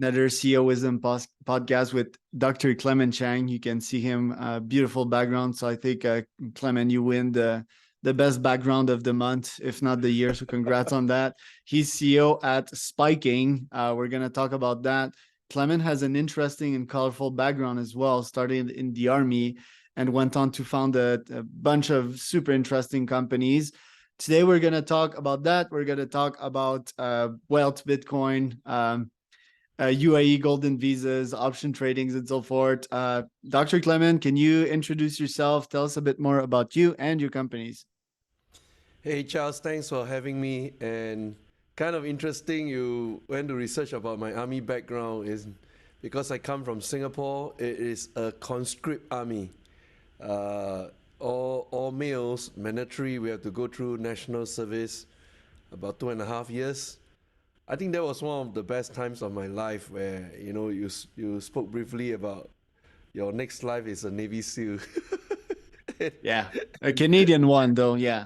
another CEO Wisdom podcast with Dr. Clement Chiang. You can see him, beautiful background. So I think, Clement, you win the best background of the month, if not the year. So congrats on that. He's CEO at Spiking. We're going to talk about that. Clement has an interesting and colorful background as well, started in the army and went on to found a bunch of super interesting companies. Today, we're going to talk about that. We're going to talk about wealth, Bitcoin, UAE golden visas, option tradings, and so forth. Dr. Clement, can you introduce yourself? Tell us a bit more about you and your companies. Hey Charles, thanks for having me. And kind of interesting, you went to research about my army background. Is because I come from Singapore. It is a conscript army. Uh, all males, mandatory. We have to go through national service, about 2.5 years. I think that was one of the best times of my life, where you spoke briefly about your next life is a Navy SEAL. Yeah, a Canadian one though. Yeah.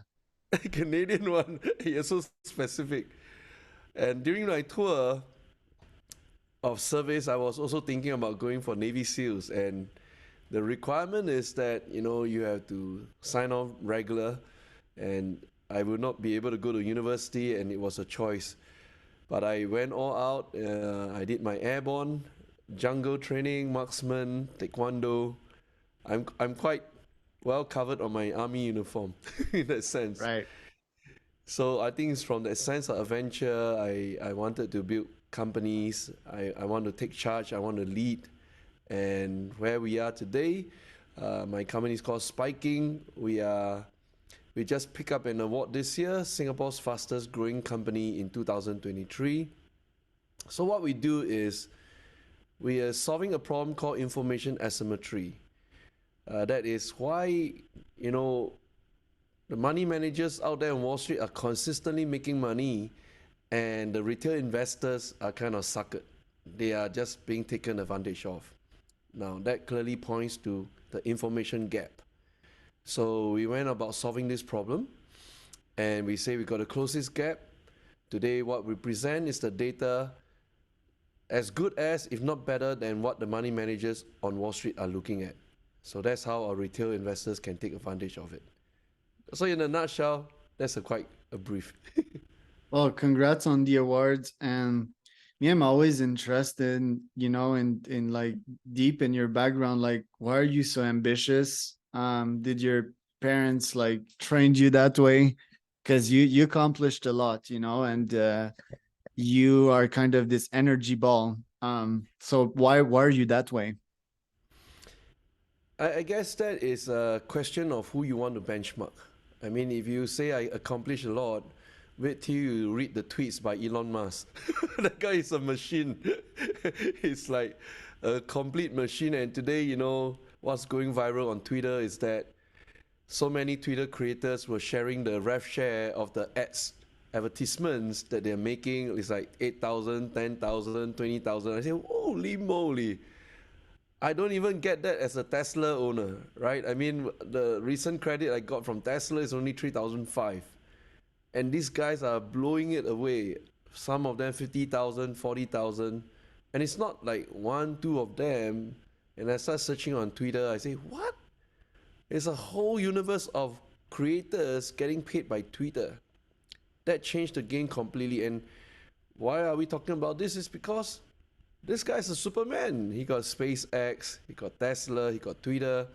Canadian one. You're so specific. And during my tour of service, I was also thinking about going for Navy SEALs. And the requirement is that, you have to sign off regular. And I would not be able to go to university, and it was a choice. But I went all out. I did my airborne, jungle training, marksman, taekwondo. I'm quite well covered on my army uniform in that sense. Right. So I think it's from that sense of adventure. I wanted to build companies. I want to take charge. I want to lead. And where we are today, my company is called Spiking. We just picked up an award this year, Singapore's fastest growing company in 2023. So what we do is we are solving a problem called information asymmetry. That is why, the money managers out there on Wall Street are consistently making money, and the retail investors are kind of suckered. They are just being taken advantage of. Now, that clearly points to the information gap. So we went about solving this problem, and we say we got to close this gap. Today, what we present is the data as good as, if not better than, what the money managers on Wall Street are looking at. So that's how our retail investors can take advantage of it. So in a nutshell, that's quite a brief. Well, congrats on the awards. And me, I'm always interested, in like deep in your background. Like, why are you so ambitious? Did your parents like trained you that way? Because you accomplished a lot, and you are kind of this energy ball. So why are you that way? I guess that is a question of who you want to benchmark. I mean, if you say I accomplished a lot, wait till you read the tweets by Elon Musk. That guy is a machine. He's like a complete machine. And today, what's going viral on Twitter is that so many Twitter creators were sharing the rev share of the ads, advertisements that they're making. It's like 8,000, 10,000, 20,000. I say, holy moly. I don't even get that as a Tesla owner, right? I mean, the recent credit I got from Tesla is only 3,005. And these guys are blowing it away. Some of them 50,000, 40,000. And it's not like one, two of them. And I start searching on Twitter. I say, what? It's a whole universe of creators getting paid by Twitter. That changed the game completely. And why are we talking about this? Is because this guy's a Superman. He got SpaceX, he got Tesla, he got Twitter,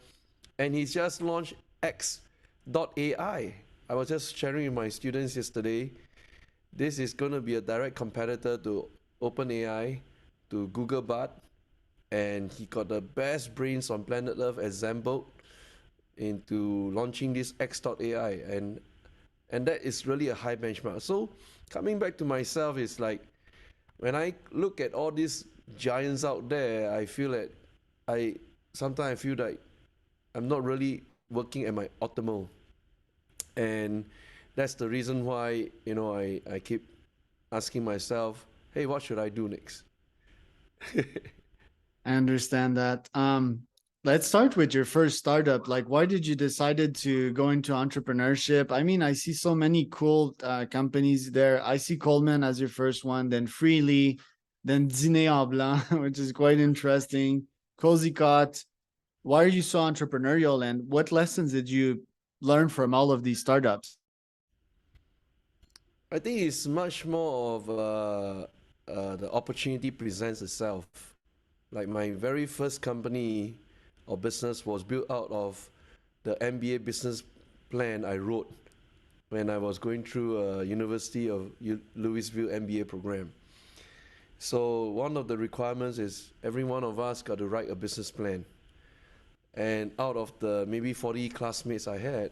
and he's just launched X.AI. I was just sharing with my students yesterday. This is going to be a direct competitor to OpenAI, to Google Bard, and he got the best brains on planet Earth assembled into launching this X.AI, and that is really a high benchmark. So coming back to myself, is like when I look at all these giants out there, I feel that sometimes I feel that I'm not really working at my optimal. And that's the reason why, I keep asking myself, hey, what should I do next? I understand that. Let's start with your first startup. Like, why did you decided to go into entrepreneurship? I mean, I see so many cool companies there. I see Coleman as your first one, then Freely, then Dîner en Blanc, which is quite interesting. Cozy Cot. Why are you so entrepreneurial, and what lessons did you learn from all of these startups? I think it's much more of the opportunity presents itself. Like my very first company or business was built out of the MBA business plan I wrote when I was going through a University of Louisville MBA program. So one of the requirements is every one of us got to write a business plan. And out of the maybe 40 classmates I had,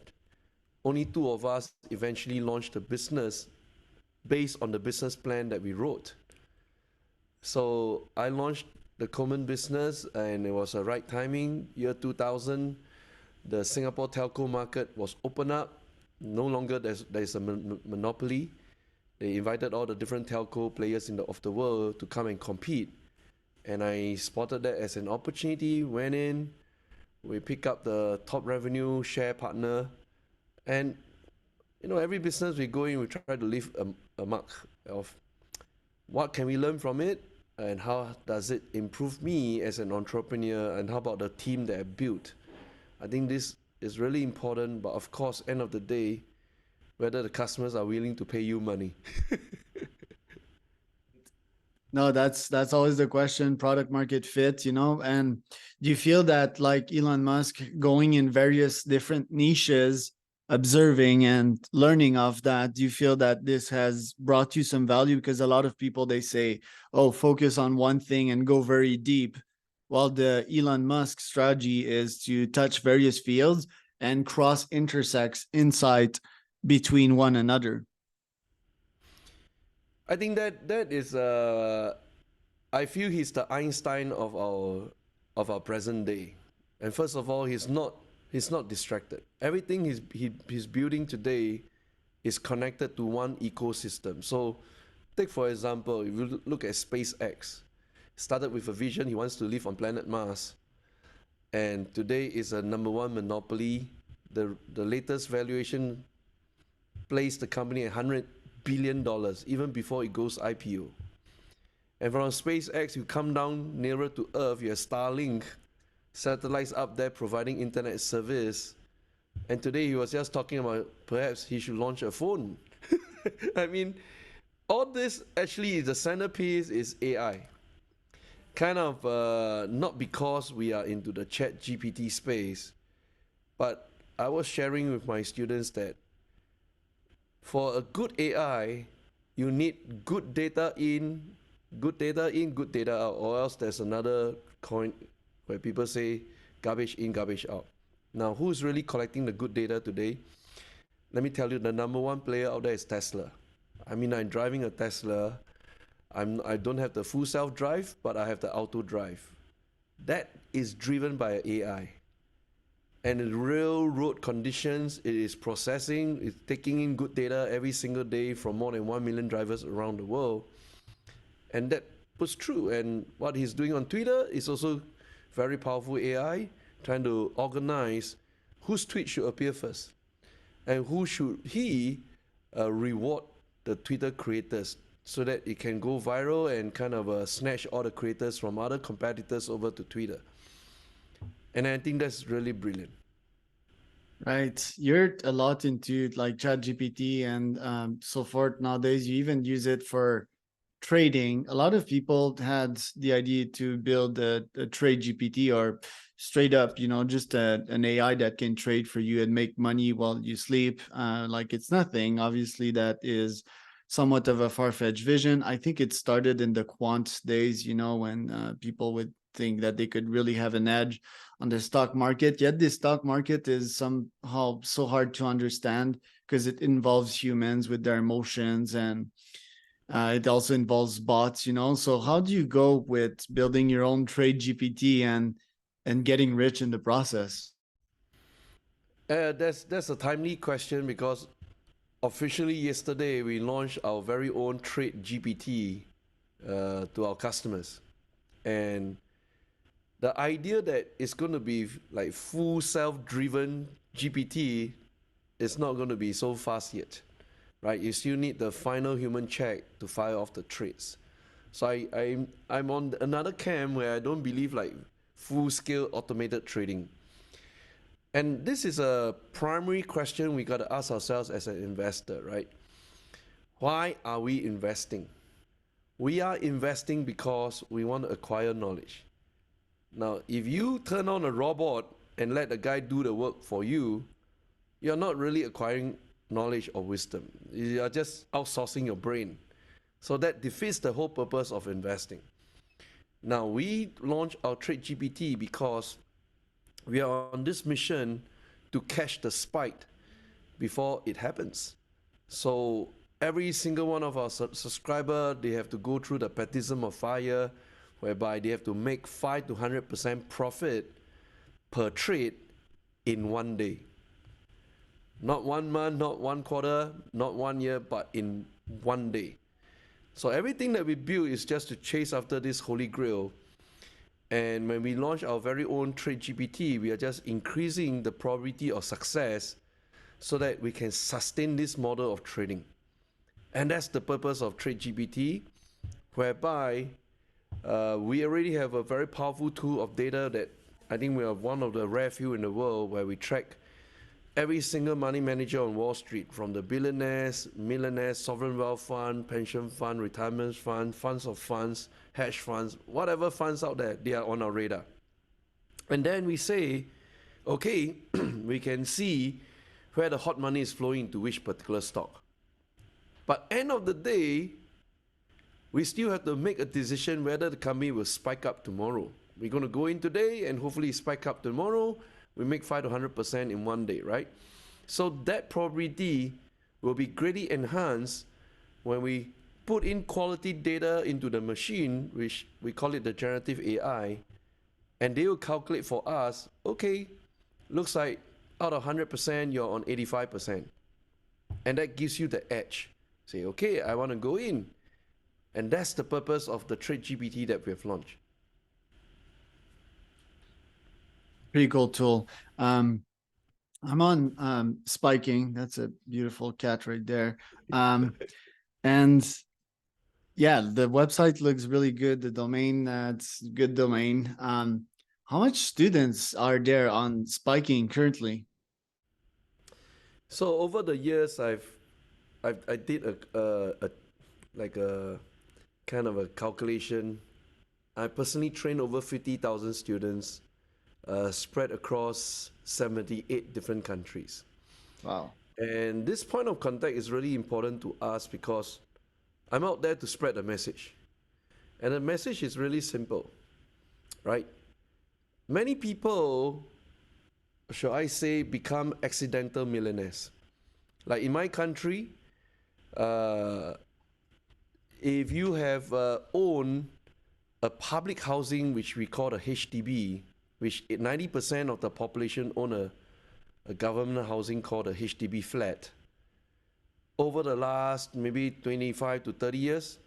only two of us eventually launched a business based on the business plan that we wrote. So I launched the Common business, and it was a right timing. Year 2000, the Singapore telco market was open up. No longer there's a monopoly. They invited all the different telco players of the world to come and compete. And I spotted that as an opportunity, went in, we pick up the top revenue share partner, and every business we go in, we try to leave a mark of what can we learn from it, and how does it improve me as an entrepreneur, and how about the team that I built. I think this is really important, but of course, end of the day, whether the customers are willing to pay you money. No, that's always the question, product market fit, and do you feel that like Elon Musk going in various different niches, observing and learning of that, do you feel that this has brought you some value? Because a lot of people, they say, oh, focus on one thing and go very deep, while the Elon Musk strategy is to touch various fields and cross intersects insight between one another. I think that is I feel he's the Einstein of our present day. And first of all, he's not distracted. Everything he's building today is connected to one ecosystem. So take for example, if you look at SpaceX, started with a vision he wants to live on planet Mars, and today is a number one monopoly. The latest valuation placed the company at $100 billion even before it goes IPO. And from SpaceX, you come down nearer to Earth, you have Starlink, satellites up there providing internet service. And today he was just talking about perhaps he should launch a phone. I mean, all this actually, the centerpiece is AI. Kind of not because we are into the chat GPT space, but I was sharing with my students that for a good AI, you need good data in, good data in, good data out, or else there's another coin where people say garbage in, garbage out. Now, who's really collecting the good data today? Let me tell you, the number one player out there is Tesla. I mean, I'm driving a Tesla. I don't have the full self-drive, but I have the auto drive. That is driven by AI. And in real road conditions, it is processing, it's taking in good data every single day from more than 1 million drivers around the world. And that was true. And what he's doing on Twitter is also very powerful AI, trying to organize whose tweet should appear first and who should he reward the Twitter creators so that it can go viral and kind of snatch all the creators from other competitors over to Twitter. And I think that's really brilliant. Right. You're a lot into like Chat GPT and so forth nowadays. You even use it for trading. A lot of people had the idea to build a trade GPT or straight up, just an AI that can trade for you and make money while you sleep. Like it's nothing. Obviously, that is somewhat of a far-fetched vision. I think it started in the quant days, when people would think that they could really have an edge on the stock market. Yet the stock market is somehow so hard to understand because it involves humans with their emotions, and it also involves bots. So how do you go with building your own trade GPT and getting rich in the process? That's a timely question because officially yesterday we launched our very own Trade GPT to our customers, and the idea that it's going to be like full self-driven GPT is not going to be so fast yet, right? You still need the final human check to fire off the trades. So I'm on another camp where I don't believe like full-scale automated trading. And this is a primary question we got to ask ourselves as an investor, right? Why are we investing? We are investing because we want to acquire knowledge. Now, if you turn on a robot and let the guy do the work for you, you're not really acquiring knowledge or wisdom. You are just outsourcing your brain. So that defeats the whole purpose of investing. Now, we launched our Trade GPT because we are on this mission to catch the spike before it happens. So every single one of our subscriber, they have to go through the baptism of fire, whereby they have to make 5 to 100% profit per trade in one day. Not 1 month, not 1 quarter, not 1 year, but in one day. So everything that we build is just to chase after this holy grail. And when we launch our very own Trade GPT, we are just increasing the probability of success so that we can sustain this model of trading. And that's the purpose of Trade GPT, whereby we already have a very powerful tool of data that I think we are one of the rare few in the world where we track every single money manager on Wall Street, from the billionaires, millionaires, sovereign wealth fund, pension fund, retirement fund, funds of funds, hedge funds, whatever funds out there, they are on our radar. And then we say, okay, we can see where the hot money is flowing into which particular stock. But end of the day, we still have to make a decision whether the company will spike up tomorrow. We're going to go in today and hopefully spike up tomorrow. We make 5 to 100% in one day, right? So that probability will be greatly enhanced when we put in quality data into the machine, which we call it the generative AI, and they will calculate for us, okay, looks like out of 100%, you're on 85%. And that gives you the edge. Say, okay, I want to go in. And that's the purpose of the Trade GPT that we have launched. Pretty cool tool. I'm on spiking. That's a beautiful cat right there. And yeah, the website looks really good. The domain, that's good domain. How much students are there on spiking currently? So over the years, I did a kind of a calculation. I personally trained over 50,000 students, spread across 78 different countries. Wow. And this point of contact is really important to us because I'm out there to spread a message. And the message is really simple, right? Many people, shall I say, become accidental millionaires. Like in my country, if you have owned a public housing, which we call a HDB, which 90% of the population own a government housing called a HDB flat, over the last maybe 25 to 30 years,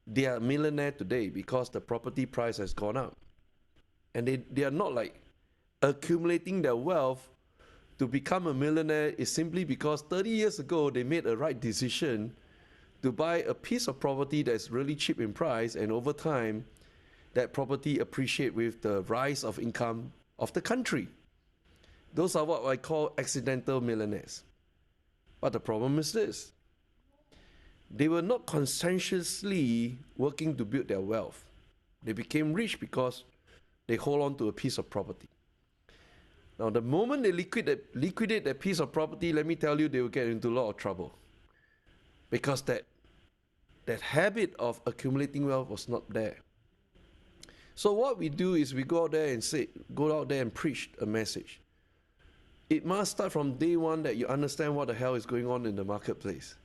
they are millionaire today because the property price has gone up. And they are not like accumulating their wealth to become a millionaire is simply because 30 years ago they made a right decision to buy a piece of property that's really cheap in price, and over time that property appreciate with the rise of income of the country. Those are what I call accidental millionaires. But the problem is this: they were not conscientiously working to build their wealth. They became rich because they hold on to a piece of property. Now, the moment they liquidate that piece of property, let me tell you, they will get into a lot of trouble. Because that habit of accumulating wealth was not there. So what we do is we go out there and preach a message. It must start from day one that you understand what the hell is going on in the marketplace.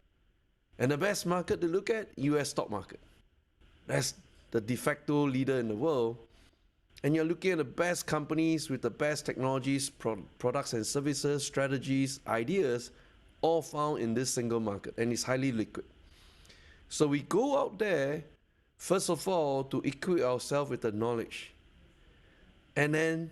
And the best market to look at, US stock market. That's the de facto leader in the world. And you're looking at the best companies with the best technologies, products and services, strategies, ideas, all found in this single market, and it's highly liquid. So we go out there, first of all, to equip ourselves with the knowledge. And then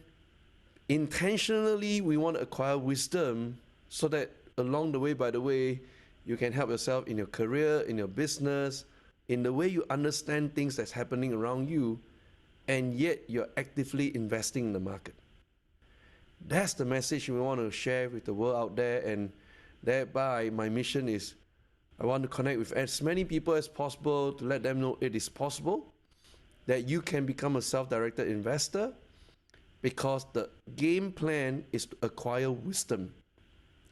intentionally, we want to acquire wisdom so that along the way, by the way, you can help yourself in your career, in your business, in the way you understand things that's happening around you, and yet you're actively investing in the market. That's the message we want to share with the world out there, and thereby my mission is I want to connect with as many people as possible to let them know it is possible that you can become a self-directed investor, because the game plan is to acquire wisdom.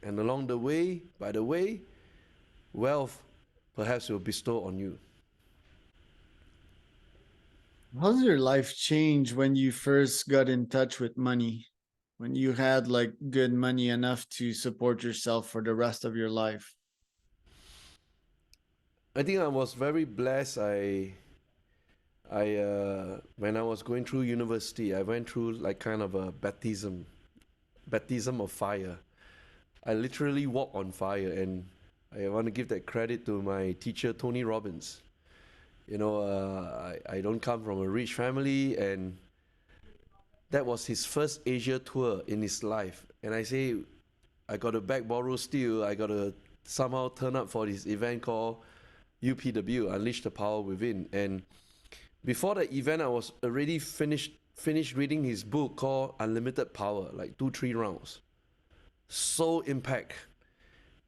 And along the way, by the way, wealth perhaps will bestow on you. How's your life change when you first got in touch with money? When you had like good money enough to support yourself for the rest of your life? I think I was very blessed. When I was going through university, I went through like kind of a baptism of fire. I literally walked on fire, and I want to give that credit to my teacher, Tony Robbins. I don't come from a rich family, and that was his first Asia tour in his life. And I say, I got to back borrow steel. I got to somehow turn up for this event called UPW, Unleash the Power Within. And before the event, I was already finished reading his book called Unlimited Power, like 2-3 rounds. So impact.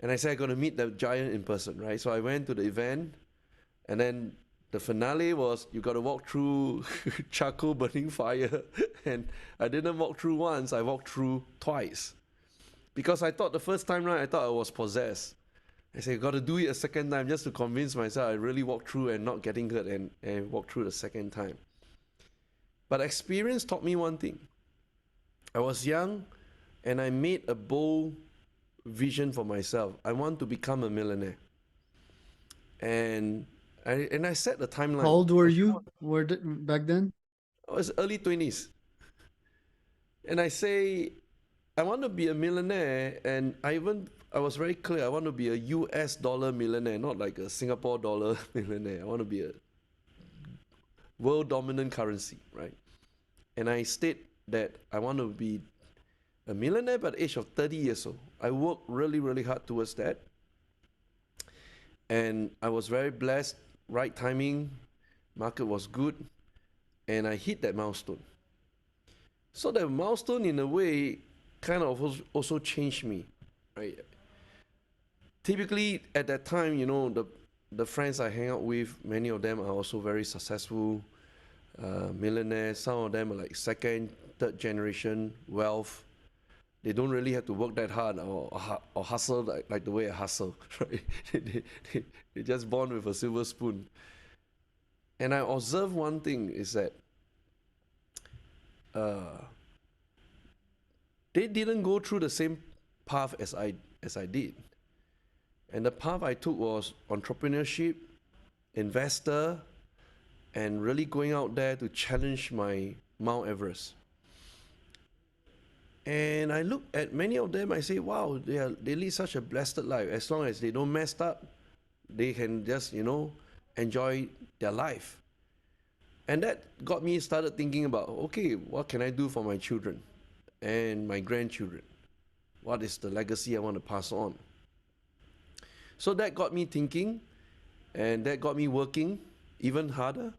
And I said, I got to meet the giant in person, right? So I went to the event, and then the finale was you got to walk through charcoal burning fire. And I didn't walk through once, I walked through twice. Because I thought the first time round, I thought I was possessed. I said, got to do it a second time just to convince myself I really walked through and not getting hurt, and walk through the second time. But experience taught me one thing. I was young, and I made a bold vision for myself. I want to become a millionaire. And I set the timeline. How old were you back then? I was early 20s. And I say, I want to be a millionaire, and I was very clear, I want to be a US dollar millionaire, not like a Singapore dollar millionaire. I want to be a world dominant currency, right? And I state that I want to be a millionaire by the age of 30 years old. I worked really, really hard towards that. And I was very blessed, right timing, market was good, and I hit that milestone. So that milestone, in a way, kind of also changed me, right? Typically, at that time, the friends I hang out with, many of them are also very successful millionaires. Some of them are like second, third generation wealth. They don't really have to work that hard or hustle like the way I hustle, right? They just born with a silver spoon. And I observe one thing is that they didn't go through the same path as I did. And the path I took was entrepreneurship, investor, and really going out there to challenge my Mount Everest. And I look at many of them, I say, wow, they lead such a blessed life. As long as they don't mess up, they can just, enjoy their life. And that got me started thinking about, okay, what can I do for my children and my grandchildren? What is the legacy I want to pass on? So that got me thinking, and that got me working even harder.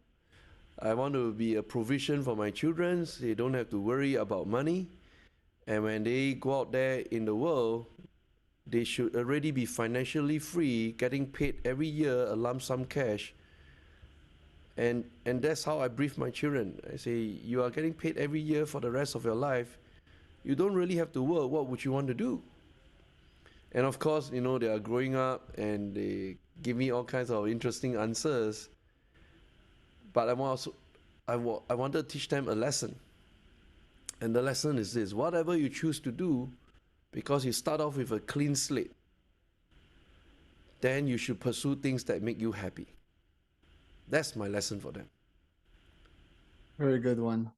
I want to be a provision for my children. They don't have to worry about money. And when they go out there in the world, they should already be financially free, getting paid every year a lump sum cash. And that's how I brief my children. I say, you are getting paid every year for the rest of your life. You don't really have to work. What would you want to do? And of course, they are growing up and they give me all kinds of interesting answers. But I want to teach them a lesson. And the lesson is this: whatever you choose to do, because you start off with a clean slate, then you should pursue things that make you happy. That's my lesson for them. Very good one.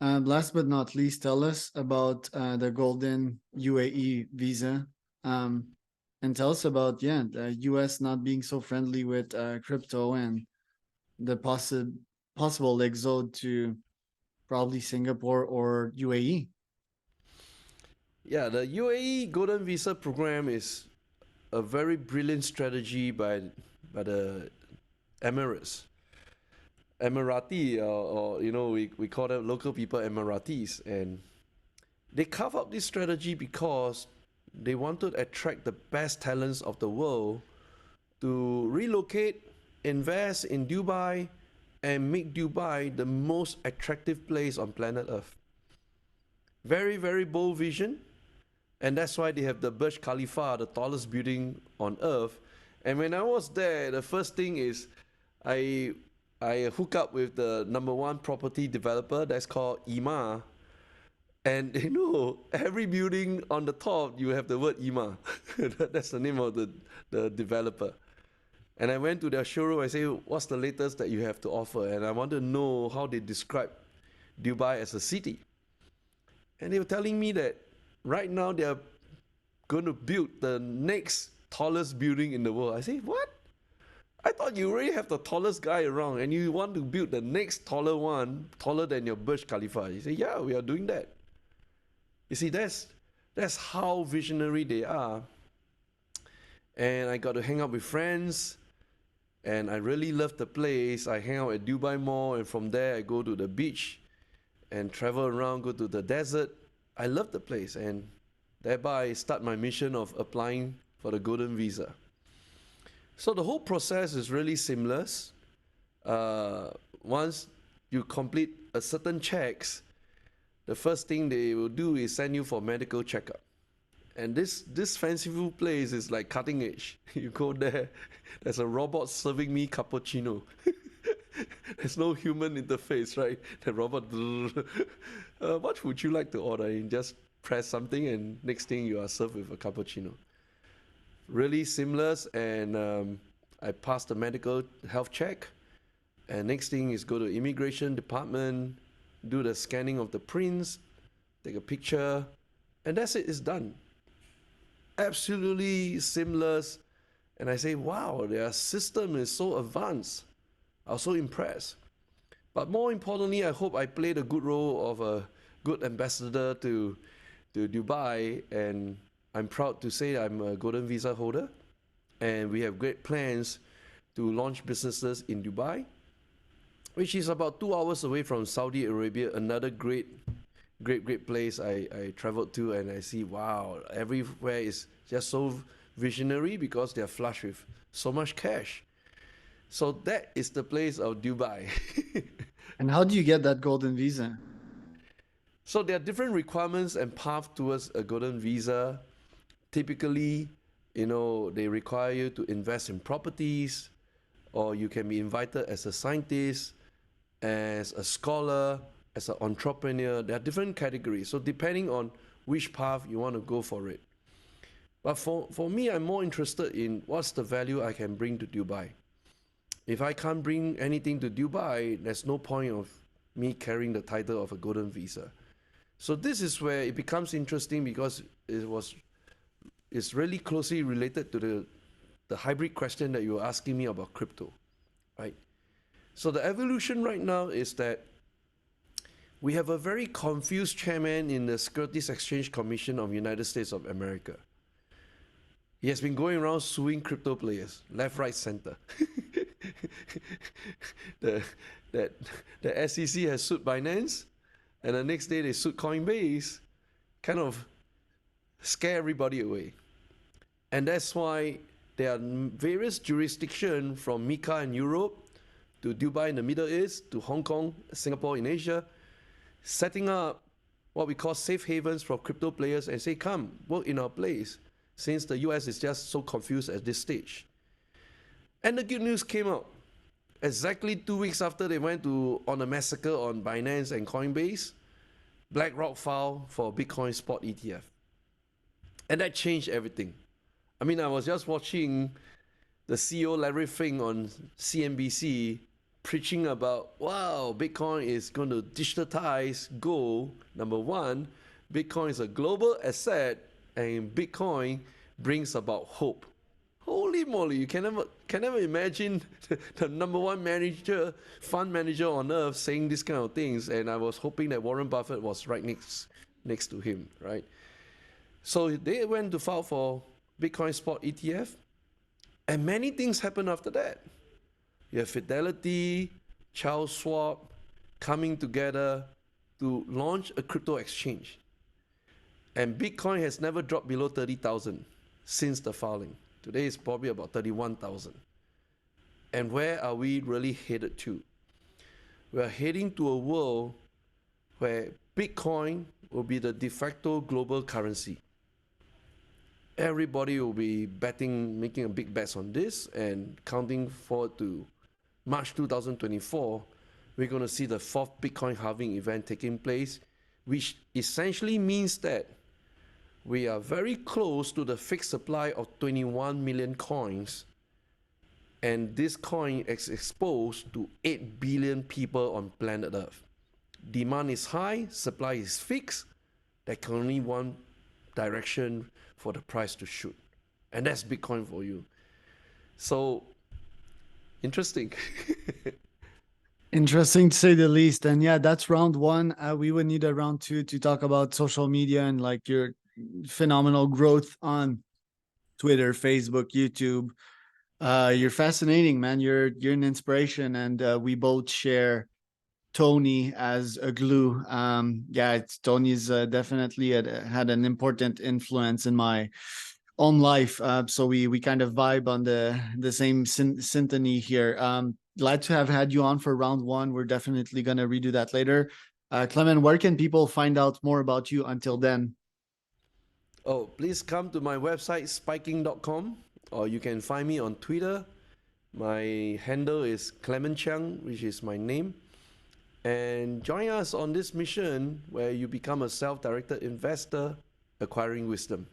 Last but not least, tell us about the Golden UAE visa. And tell us about, the US not being so friendly with crypto and the possible exode to probably Singapore or UAE. Yeah, the UAE Golden Visa program is a very brilliant strategy by the Emirates. Emirati, or we call them local people Emiratis, and they carve out this strategy because they want to attract the best talents of the world to relocate, invest in Dubai, and make Dubai the most attractive place on planet Earth. Very, very bold vision, and that's why they have the Burj Khalifa, the tallest building on Earth. And when I was there, the first thing is I hook up with the number one property developer that's called IMA. And every building on the top, you have the word IMA. That's the name of the developer. And I went to their showroom. I say, what's the latest that you have to offer? And I want to know how they describe Dubai as a city. And they were telling me that right now they are going to build the next tallest building in the world. I say, what? I thought you already have the tallest guy around and you want to build the next taller one, taller than your Burj Khalifa. He said, yeah, we are doing that. You see, that's how visionary they are. And I got to hang out with friends, and I really love the place. I hang out at Dubai Mall, and from there I go to the beach and travel around, go to the desert. I love the place, and thereby start my mission of applying for the golden visa. So the whole process is really seamless. Once you complete a certain checks, the first thing they will do is send you for medical checkup. And this fanciful place is like cutting edge. You go there, there's a robot serving me cappuccino. There's no human interface, right? The robot, what would you like to order? You just press something and next thing you are served with a cappuccino. Really seamless, and I passed the medical health check. And next thing is go to immigration department, do the scanning of the prints, take a picture, and that's it, it's done. Absolutely seamless. And I say, wow, their system is so advanced. I was so impressed. But more importantly, I hope I played a good role of a good ambassador to Dubai, and I'm proud to say I'm a golden visa holder, and we have great plans to launch businesses in Dubai, which is about 2 hours away from Saudi Arabia, another great place I traveled to, and I see, wow, everywhere is just so visionary because they're flush with so much cash. So that is the place of Dubai. And how do you get that golden visa? So there are different requirements and paths towards a golden visa. Typically, they require you to invest in properties, or you can be invited as a scientist, as a scholar, as an entrepreneur. There are different categories. So depending on which path you want to go for it. But for me, I'm more interested in what's the value I can bring to Dubai. If I can't bring anything to Dubai, there's no point of me carrying the title of a golden visa. So this is where it becomes interesting, because it's really closely related to the hybrid question that you were asking me about crypto, right? So the evolution right now is that we have a very confused chairman in the Securities Exchange Commission of the United States of America. He has been going around suing crypto players, left, right, center. The SEC has sued Binance, and the next day they sued Coinbase, kind of scare everybody away. And that's why there are various jurisdictions from MiCA in Europe to Dubai in the Middle East to Hong Kong, Singapore in Asia, setting up what we call safe havens for crypto players and say, come, work in our place, since the US is just so confused at this stage. And the good news came out. Exactly 2 weeks after they went on a massacre on Binance and Coinbase, BlackRock filed for Bitcoin spot ETF. And that changed everything. I mean, I was just watching the CEO Larry Fink on CNBC preaching about, wow, Bitcoin is going to digitize gold. Number one, Bitcoin is a global asset, and Bitcoin brings about hope. Holy moly, you can never imagine the number one fund manager on earth saying these kind of things. And I was hoping that Warren Buffett was right next to him, right? So they went to file for Bitcoin spot ETF, and many things happened after that. You have Fidelity, Charles Schwab coming together to launch a crypto exchange. And Bitcoin has never dropped below 30,000 since the filing. Today is probably about 31,000. And where are we really headed to? We are heading to a world where Bitcoin will be the de facto global currency. Everybody will be betting, making a big bets on this, and counting forward to March 2024, we're going to see the fourth Bitcoin halving event taking place, which essentially means that we are very close to the fixed supply of 21 million coins, and this coin is exposed to 8 billion people on planet Earth. Demand is high, supply is fixed. There can only one direction for the price to shoot, and that's Bitcoin for you. So interesting. Interesting to say the least. And yeah, that's round one. We would need a round two to talk about social media and like your phenomenal growth on Twitter, Facebook, YouTube. You're fascinating, man. You're an inspiration, and we both share Tony as a glue. Yeah, Tony's definitely had an important influence in my own life. So we kind of vibe on the same symphony here. Glad to have had you on for round one. We're definitely gonna redo that later. Clement, where can people find out more about you until then? Oh, please come to my website, spiking.com, or you can find me on Twitter. My handle is Clement Chiang, which is my name. And join us on this mission where you become a self-directed investor acquiring wisdom.